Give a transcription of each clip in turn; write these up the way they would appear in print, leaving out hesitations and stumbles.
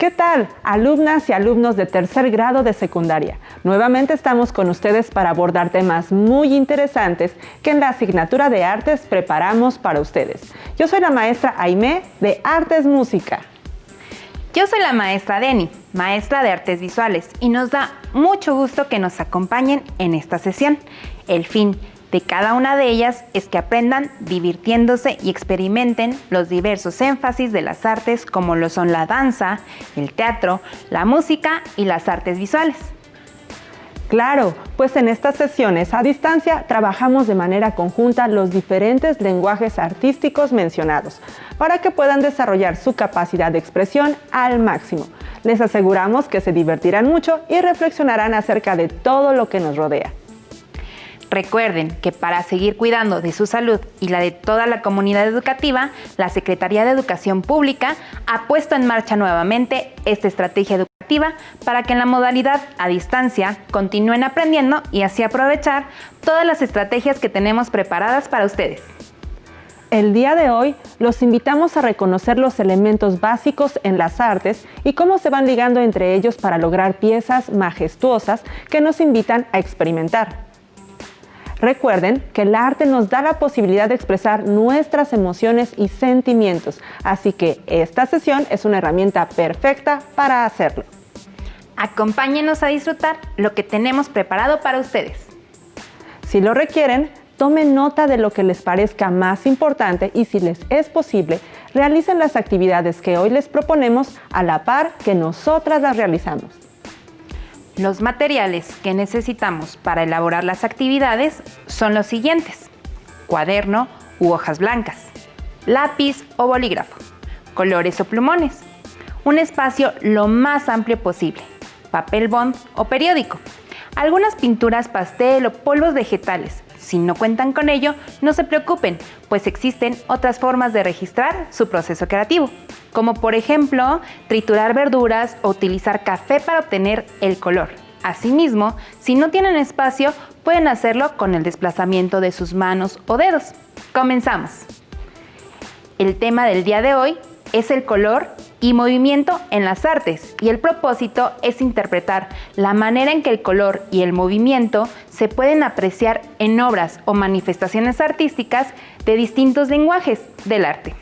¿Qué tal, alumnas y alumnos de tercer grado de secundaria? Nuevamente estamos con ustedes para abordar temas muy interesantes que en la asignatura de Artes preparamos para ustedes. Yo soy la maestra Aimé de Artes Música. Yo soy la maestra Deni, maestra de Artes Visuales, y nos da mucho gusto que nos acompañen en esta sesión. El fin de cada una de ellas es que aprendan divirtiéndose y experimenten los diversos énfasis de las artes como lo son la danza, el teatro, la música y las artes visuales. Claro, pues en estas sesiones a distancia trabajamos de manera conjunta los diferentes lenguajes artísticos mencionados para que puedan desarrollar su capacidad de expresión al máximo. Les aseguramos que se divertirán mucho y reflexionarán acerca de todo lo que nos rodea. Recuerden que para seguir cuidando de su salud y la de toda la comunidad educativa, la Secretaría de Educación Pública ha puesto en marcha nuevamente esta estrategia educativa para que en la modalidad a distancia continúen aprendiendo y así aprovechar todas las estrategias que tenemos preparadas para ustedes. El día de hoy los invitamos a reconocer los elementos básicos en las artes y cómo se van ligando entre ellos para lograr piezas majestuosas que nos invitan a experimentar. Recuerden que el arte nos da la posibilidad de expresar nuestras emociones y sentimientos, así que esta sesión es una herramienta perfecta para hacerlo. Acompáñenos a disfrutar lo que tenemos preparado para ustedes. Si lo requieren, tomen nota de lo que les parezca más importante y si les es posible, realicen las actividades que hoy les proponemos a la par que nosotras las realizamos. Los materiales que necesitamos para elaborar las actividades son los siguientes: cuaderno u hojas blancas, lápiz o bolígrafo, colores o plumones, un espacio lo más amplio posible, papel bond o periódico, algunas pinturas pastel o polvos vegetales. Si no cuentan con ello, no se preocupen, pues existen otras formas de registrar su proceso creativo, como por ejemplo, triturar verduras o utilizar café para obtener el color. Asimismo, si no tienen espacio, pueden hacerlo con el desplazamiento de sus manos o dedos. Comenzamos. El tema del día de hoy es el color y movimiento en las artes, y el propósito es interpretar la manera en que el color y el movimiento se pueden apreciar en obras o manifestaciones artísticas de distintos lenguajes del arte.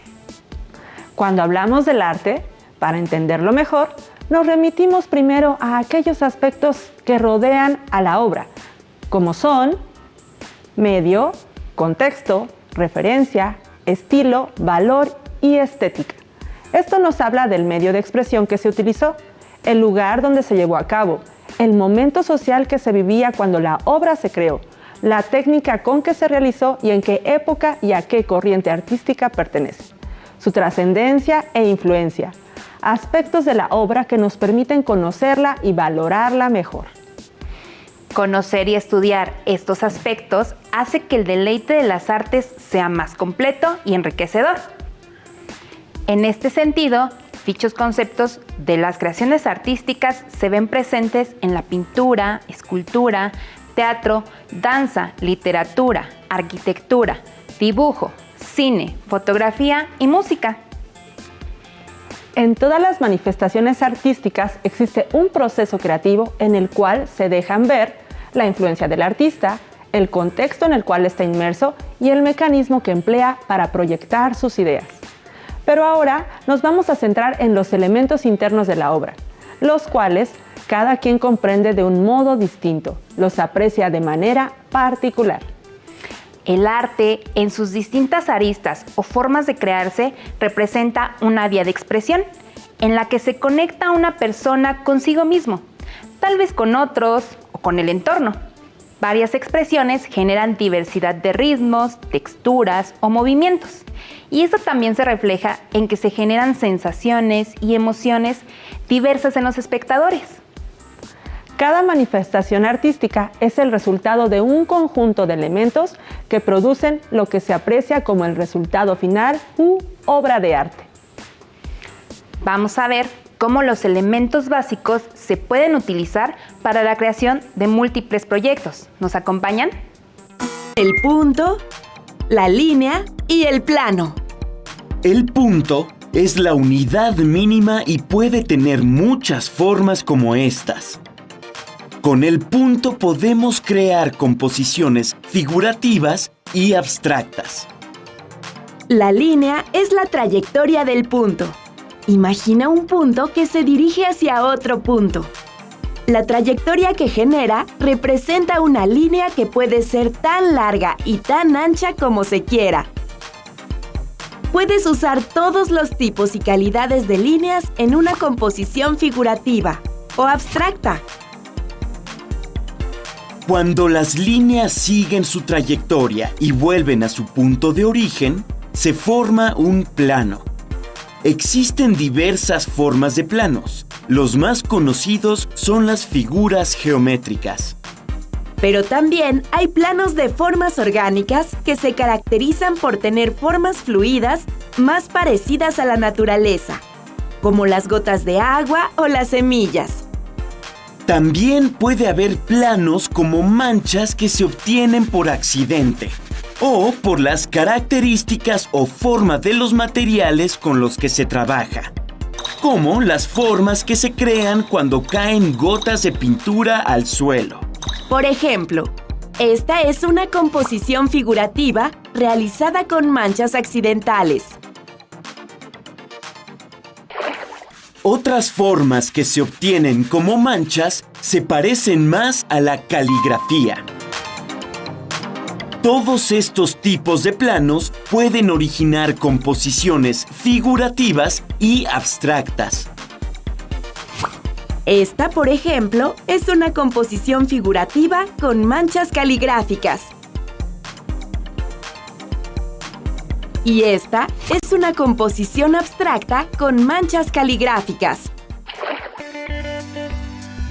Cuando hablamos del arte, para entenderlo mejor, nos remitimos primero a aquellos aspectos que rodean a la obra, como son medio, contexto, referencia, estilo, valor y estética. Esto nos habla del medio de expresión que se utilizó, el lugar donde se llevó a cabo, el momento social que se vivía cuando la obra se creó, la técnica con que se realizó y en qué época y a qué corriente artística pertenece, su trascendencia e influencia, aspectos de la obra que nos permiten conocerla y valorarla mejor. Conocer y estudiar estos aspectos hace que el deleite de las artes sea más completo y enriquecedor. En este sentido, dichos conceptos de las creaciones artísticas se ven presentes en la pintura, escultura, teatro, danza, literatura, arquitectura, dibujo, cine, fotografía y música. En todas las manifestaciones artísticas existe un proceso creativo en el cual se dejan ver la influencia del artista, el contexto en el cual está inmerso y el mecanismo que emplea para proyectar sus ideas. Pero ahora nos vamos a centrar en los elementos internos de la obra, los cuales cada quien comprende de un modo distinto, los aprecia de manera particular. El arte, en sus distintas aristas o formas de crearse, representa una vía de expresión en la que se conecta una persona consigo mismo, tal vez con otros o con el entorno. Varias expresiones generan diversidad de ritmos, texturas o movimientos, y eso también se refleja en que se generan sensaciones y emociones diversas en los espectadores. Cada manifestación artística es el resultado de un conjunto de elementos que producen lo que se aprecia como el resultado final u obra de arte. Vamos a ver cómo los elementos básicos se pueden utilizar para la creación de múltiples proyectos. ¿Nos acompañan? El punto, la línea y el plano. El punto es la unidad mínima y puede tener muchas formas como estas. Con el punto podemos crear composiciones figurativas y abstractas. La línea es la trayectoria del punto. Imagina un punto que se dirige hacia otro punto. La trayectoria que genera representa una línea que puede ser tan larga y tan ancha como se quiera. Puedes usar todos los tipos y calidades de líneas en una composición figurativa o abstracta. Cuando las líneas siguen su trayectoria y vuelven a su punto de origen, se forma un plano. Existen diversas formas de planos. Los más conocidos son las figuras geométricas. Pero también hay planos de formas orgánicas que se caracterizan por tener formas fluidas más parecidas a la naturaleza, como las gotas de agua o las semillas. También puede haber planos como manchas que se obtienen por accidente o por las características o forma de los materiales con los que se trabaja, como las formas que se crean cuando caen gotas de pintura al suelo. Por ejemplo, esta es una composición figurativa realizada con manchas accidentales. Otras formas que se obtienen como manchas se parecen más a la caligrafía. Todos estos tipos de planos pueden originar composiciones figurativas y abstractas. Esta, por ejemplo, es una composición figurativa con manchas caligráficas. Y esta es una composición abstracta con manchas caligráficas.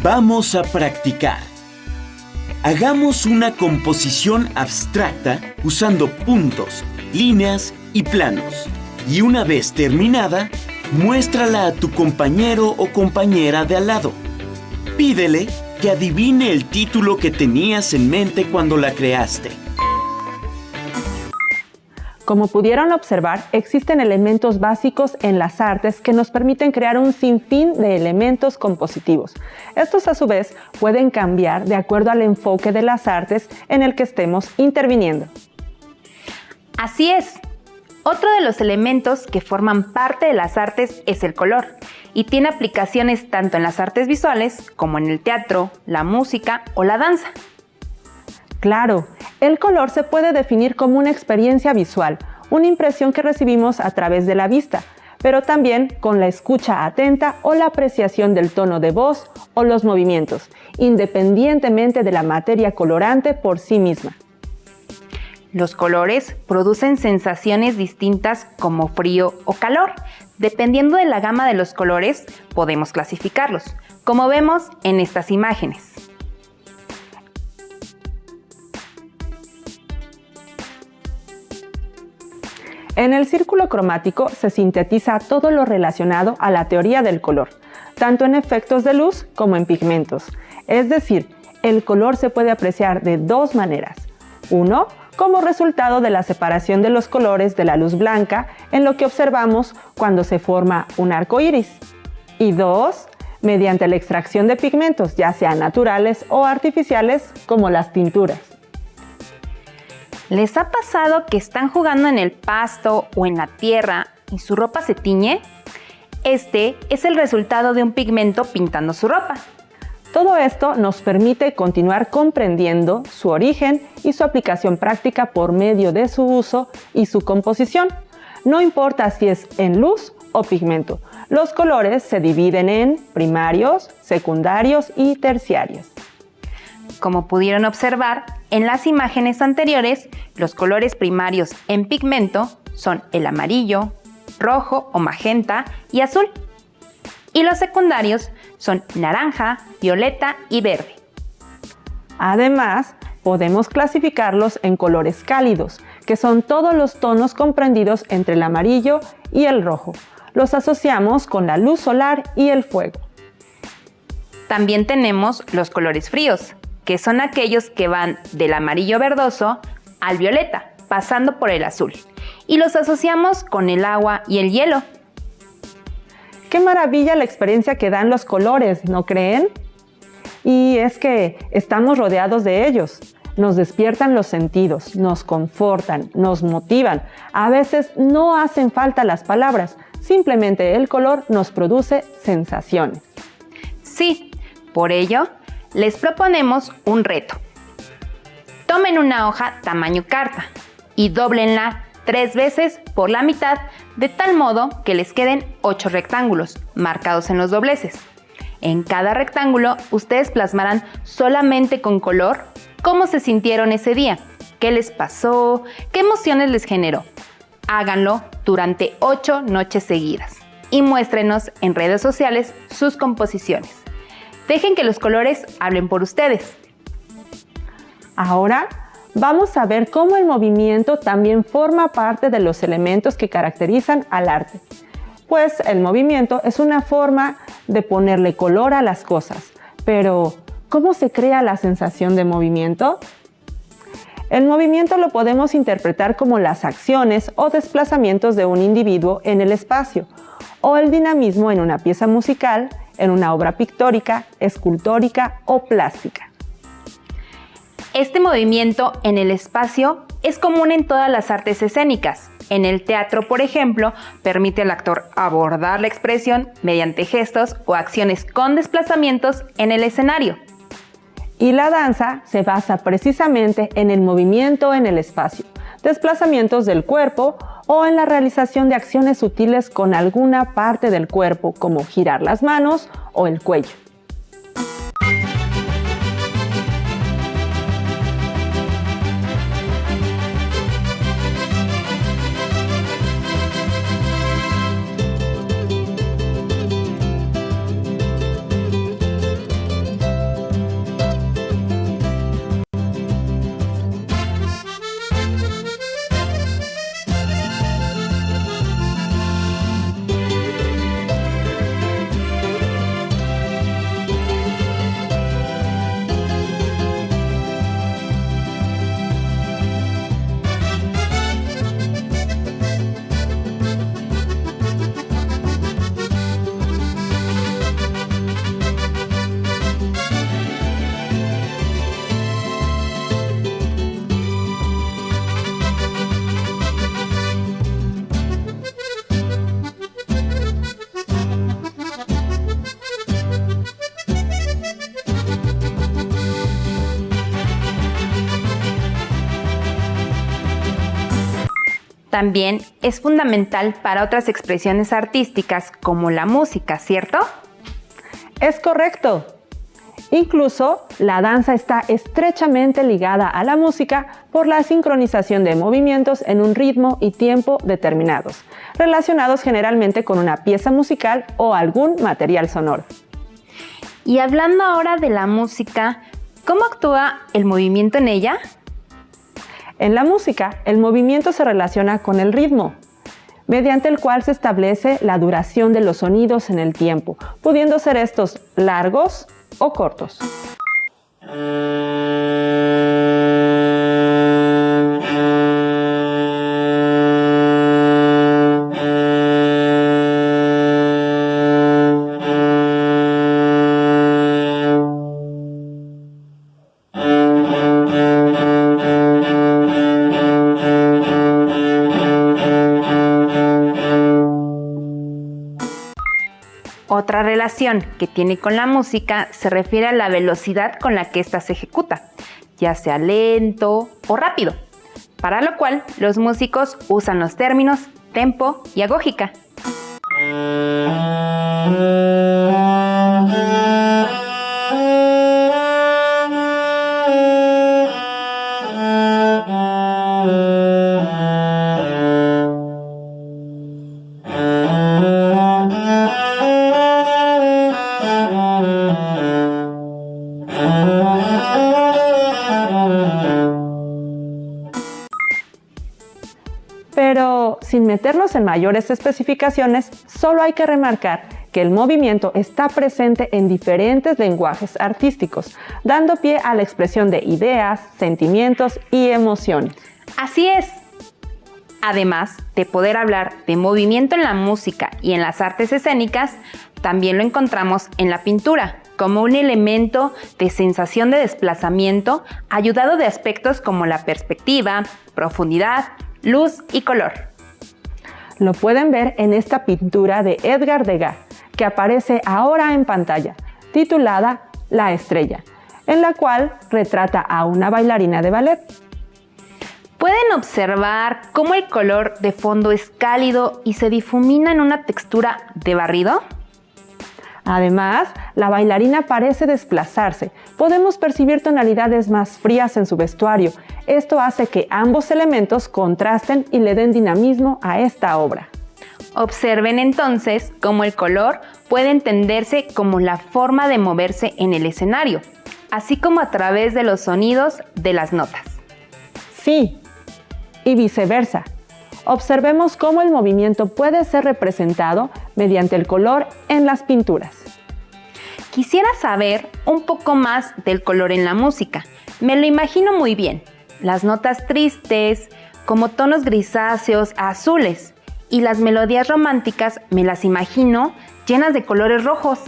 Vamos a practicar. Hagamos una composición abstracta usando puntos, líneas y planos. Y una vez terminada, muéstrala a tu compañero o compañera de al lado. Pídele que adivine el título que tenías en mente cuando la creaste. Como pudieron observar, existen elementos básicos en las artes que nos permiten crear un sinfín de elementos compositivos. Estos, a su vez, pueden cambiar de acuerdo al enfoque de las artes en el que estemos interviniendo. Así es. Otro de los elementos que forman parte de las artes es el color, y tiene aplicaciones tanto en las artes visuales como en el teatro, la música o la danza. Claro, el color se puede definir como una experiencia visual, una impresión que recibimos a través de la vista, pero también con la escucha atenta o la apreciación del tono de voz o los movimientos, independientemente de la materia colorante por sí misma. Los colores producen sensaciones distintas como frío o calor. Dependiendo de la gama de los colores, podemos clasificarlos, como vemos en estas imágenes. En el círculo cromático se sintetiza todo lo relacionado a la teoría del color, tanto en efectos de luz como en pigmentos. Es decir, el color se puede apreciar de dos maneras. Uno, como resultado de la separación de los colores de la luz blanca en lo que observamos cuando se forma un arco iris. Y dos, mediante la extracción de pigmentos, ya sean naturales o artificiales, como las tinturas. ¿Les ha pasado que están jugando en el pasto o en la tierra y su ropa se tiñe? Este es el resultado de un pigmento pintando su ropa. Todo esto nos permite continuar comprendiendo su origen y su aplicación práctica por medio de su uso y su composición. No importa si es en luz o pigmento, los colores se dividen en primarios, secundarios y terciarios. Como pudieron observar, en las imágenes anteriores, los colores primarios en pigmento son el amarillo, rojo o magenta y azul. Y los secundarios son naranja, violeta y verde. Además, podemos clasificarlos en colores cálidos, que son todos los tonos comprendidos entre el amarillo y el rojo. Los asociamos con la luz solar y el fuego. También tenemos los colores fríos, que son aquellos que van del amarillo verdoso al violeta, pasando por el azul, y los asociamos con el agua y el hielo. Qué maravilla la experiencia que dan los colores, ¿no creen? Y es que estamos rodeados de ellos. Nos despiertan los sentidos, nos confortan, nos motivan. A veces no hacen falta las palabras, simplemente el color nos produce sensaciones. Sí, por ello, les proponemos un reto. Tomen una hoja tamaño carta y dóblenla 3 veces por la mitad, de tal modo que les queden 8 rectángulos marcados en los dobleces. En cada rectángulo, ustedes plasmarán solamente con color cómo se sintieron ese día, qué les pasó, qué emociones les generó. Háganlo durante 8 noches seguidas y muéstrenos en redes sociales sus composiciones. Dejen que los colores hablen por ustedes. Ahora vamos a ver cómo el movimiento también forma parte de los elementos que caracterizan al arte. Pues el movimiento es una forma de ponerle color a las cosas. Pero, ¿cómo se crea la sensación de movimiento? El movimiento lo podemos interpretar como las acciones o desplazamientos de un individuo en el espacio, o el dinamismo en una pieza musical, en una obra pictórica, escultórica o plástica. Este movimiento en el espacio es común en todas las artes escénicas. En el teatro, por ejemplo, permite al actor abordar la expresión mediante gestos o acciones con desplazamientos en el escenario. Y la danza se basa precisamente en el movimiento en el espacio, desplazamientos del cuerpo o en la realización de acciones sutiles con alguna parte del cuerpo, como girar las manos o el cuello. También es fundamental para otras expresiones artísticas como la música, ¿cierto? Es correcto. Incluso la danza está estrechamente ligada a la música por la sincronización de movimientos en un ritmo y tiempo determinados, relacionados generalmente con una pieza musical o algún material sonoro. Y hablando ahora de la música, ¿cómo actúa el movimiento en ella? En la música, el movimiento se relaciona con el ritmo, mediante el cual se establece la duración de los sonidos en el tiempo, pudiendo ser estos largos o cortos. Otra relación que tiene con la música se refiere a la velocidad con la que ésta se ejecuta, ya sea lento o rápido, para lo cual los músicos usan los términos tempo y agógica. Pero sin meternos en mayores especificaciones, solo hay que remarcar que el movimiento está presente en diferentes lenguajes artísticos, dando pie a la expresión de ideas, sentimientos y emociones. Así es. Además de poder hablar de movimiento en la música y en las artes escénicas, también lo encontramos en la pintura, como un elemento de sensación de desplazamiento, ayudado de aspectos como la perspectiva, profundidad, luz y color. Lo pueden ver en esta pintura de Edgar Degas, que aparece ahora en pantalla, titulada La Estrella, en la cual retrata a una bailarina de ballet. Pueden observar cómo el color de fondo es cálido y se difumina en una textura de barrido. Además, la bailarina parece desplazarse. Podemos percibir tonalidades más frías en su vestuario. Esto hace que ambos elementos contrasten y le den dinamismo a esta obra. Observen entonces cómo el color puede entenderse como la forma de moverse en el escenario, así como a través de los sonidos de las notas. Sí, y viceversa. Observemos cómo el movimiento puede ser representado mediante el color en las pinturas. Quisiera saber un poco más del color en la música. Me lo imagino muy bien. Las notas tristes, como tonos grisáceos a azules, y las melodías románticas me las imagino llenas de colores rojos.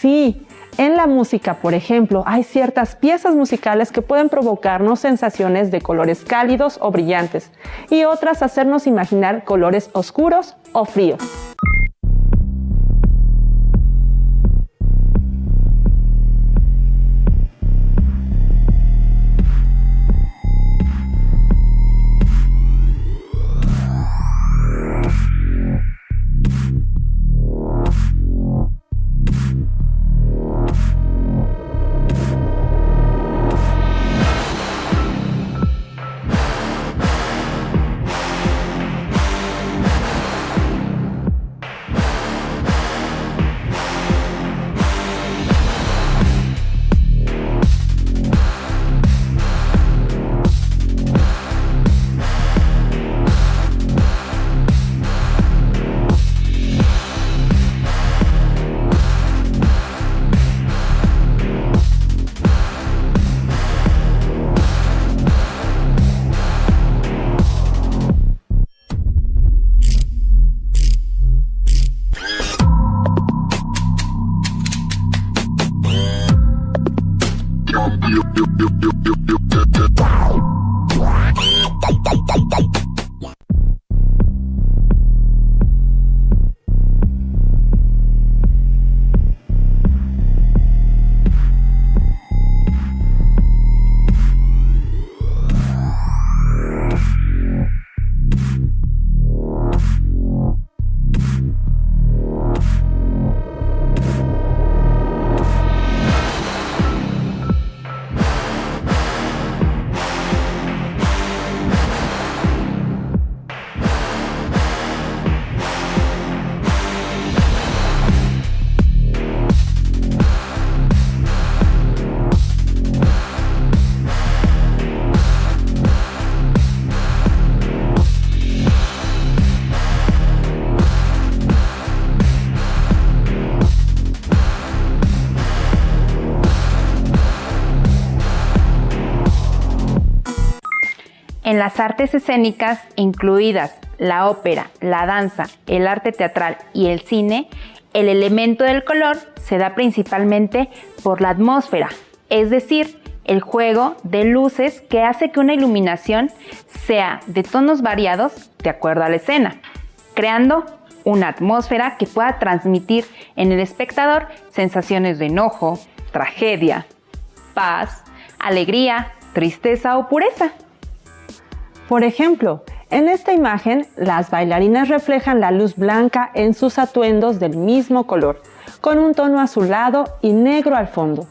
Sí, en la música, por ejemplo, hay ciertas piezas musicales que pueden provocarnos sensaciones de colores cálidos o brillantes, y otras hacernos imaginar colores oscuros o fríos. En las artes escénicas, incluidas la ópera, la danza, el arte teatral y el cine, el elemento del color se da principalmente por la atmósfera, es decir, el juego de luces que hace que una iluminación sea de tonos variados de acuerdo a la escena, creando una atmósfera que pueda transmitir en el espectador sensaciones de enojo, tragedia, paz, alegría, tristeza o pureza. Por ejemplo, en esta imagen, las bailarinas reflejan la luz blanca en sus atuendos del mismo color, con un tono azulado y negro al fondo.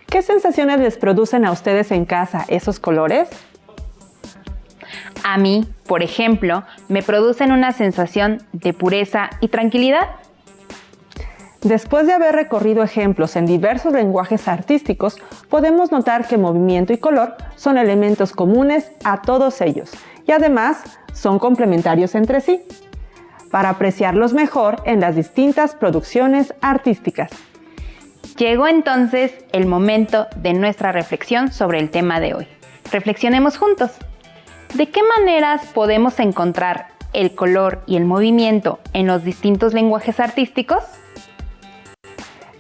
¿Qué sensaciones les producen a ustedes en casa esos colores? A mí, por ejemplo, me producen una sensación de pureza y tranquilidad. Después de haber recorrido ejemplos en diversos lenguajes artísticos, podemos notar que movimiento y color son elementos comunes a todos ellos y además son complementarios entre sí, para apreciarlos mejor en las distintas producciones artísticas. Llegó entonces el momento de nuestra reflexión sobre el tema de hoy. Reflexionemos juntos. ¿De qué maneras podemos encontrar el color y el movimiento en los distintos lenguajes artísticos?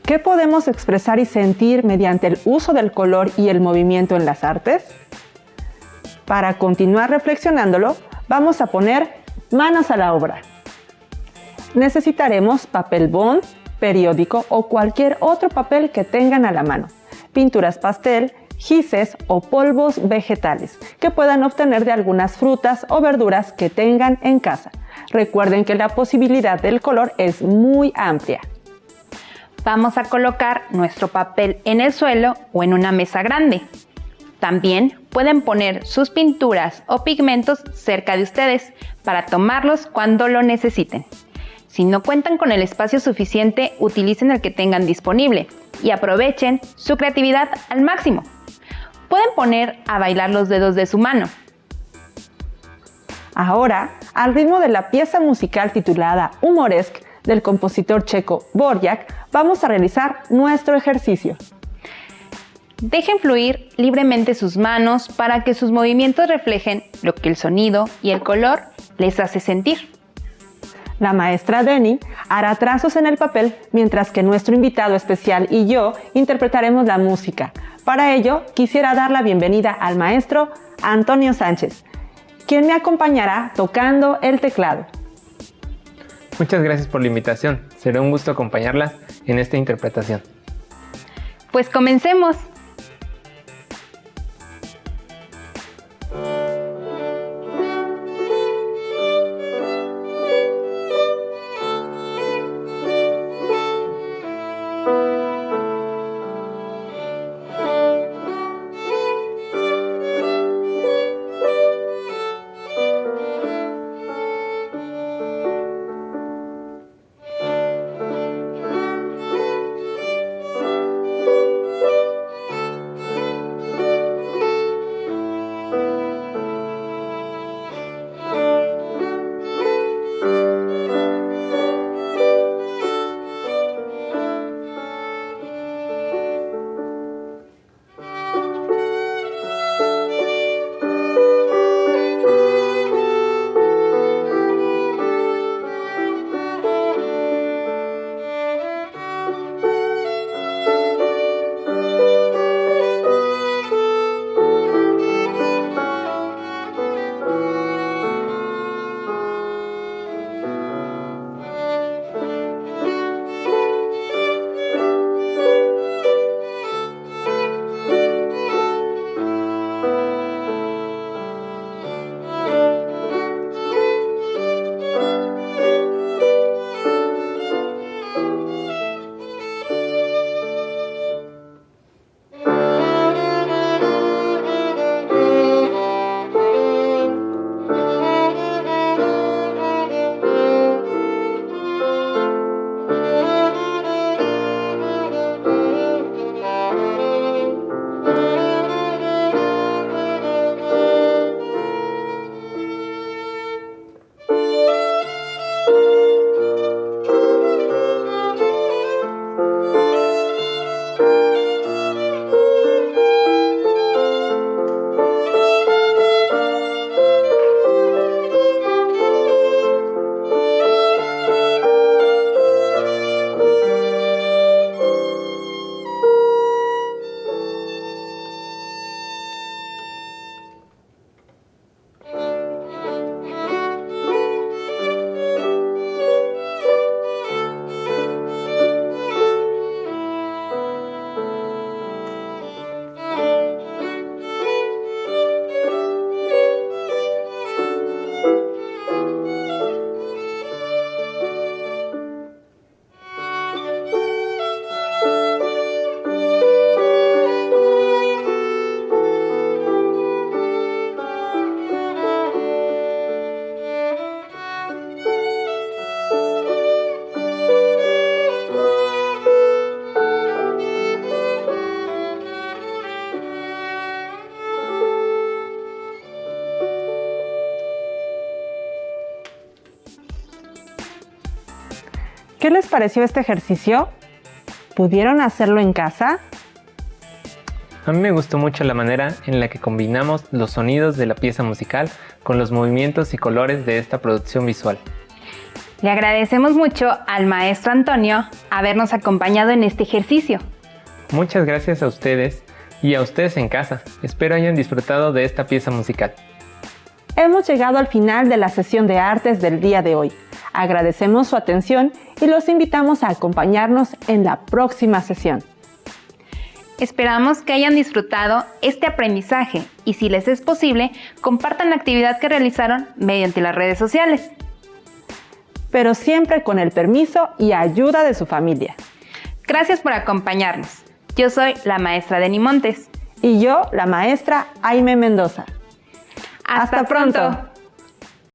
¿Qué podemos expresar y sentir mediante el uso del color y el movimiento en las artes? Para continuar reflexionándolo, vamos a poner manos a la obra. Necesitaremos papel bond, periódico o cualquier otro papel que tengan a la mano, pinturas pastel, gises o polvos vegetales que puedan obtener de algunas frutas o verduras que tengan en casa. Recuerden que la posibilidad del color es muy amplia. Vamos a colocar nuestro papel en el suelo o en una mesa grande. También pueden poner sus pinturas o pigmentos cerca de ustedes para tomarlos cuando lo necesiten. Si no cuentan con el espacio suficiente, utilicen el que tengan disponible y aprovechen su creatividad al máximo. Pueden poner a bailar los dedos de su mano. Ahora, al ritmo de la pieza musical titulada Humoresque del compositor checo Dvořák, vamos a realizar nuestro ejercicio. Dejen fluir libremente sus manos para que sus movimientos reflejen lo que el sonido y el color les hace sentir. La maestra Deni hará trazos en el papel, mientras que nuestro invitado especial y yo interpretaremos la música. Para ello, quisiera dar la bienvenida al maestro Antonio Sánchez, quien me acompañará tocando el teclado. Muchas gracias por la invitación. Será un gusto acompañarlas en esta interpretación. Pues comencemos. ¿Qué les pareció este ejercicio? ¿Pudieron hacerlo en casa? A mí me gustó mucho la manera en la que combinamos los sonidos de la pieza musical con los movimientos y colores de esta producción visual. Le agradecemos mucho al maestro Antonio habernos acompañado en este ejercicio. Muchas gracias a ustedes y a ustedes en casa. Espero hayan disfrutado de esta pieza musical. Hemos llegado al final de la sesión de artes del día de hoy. Agradecemos su atención y los invitamos a acompañarnos en la próxima sesión. Esperamos que hayan disfrutado este aprendizaje y, si les es posible, compartan la actividad que realizaron mediante las redes sociales. Pero siempre con el permiso y ayuda de su familia. Gracias por acompañarnos. Yo soy la maestra Deni Montes. Y yo, la maestra Aime Mendoza. ¡Hasta pronto!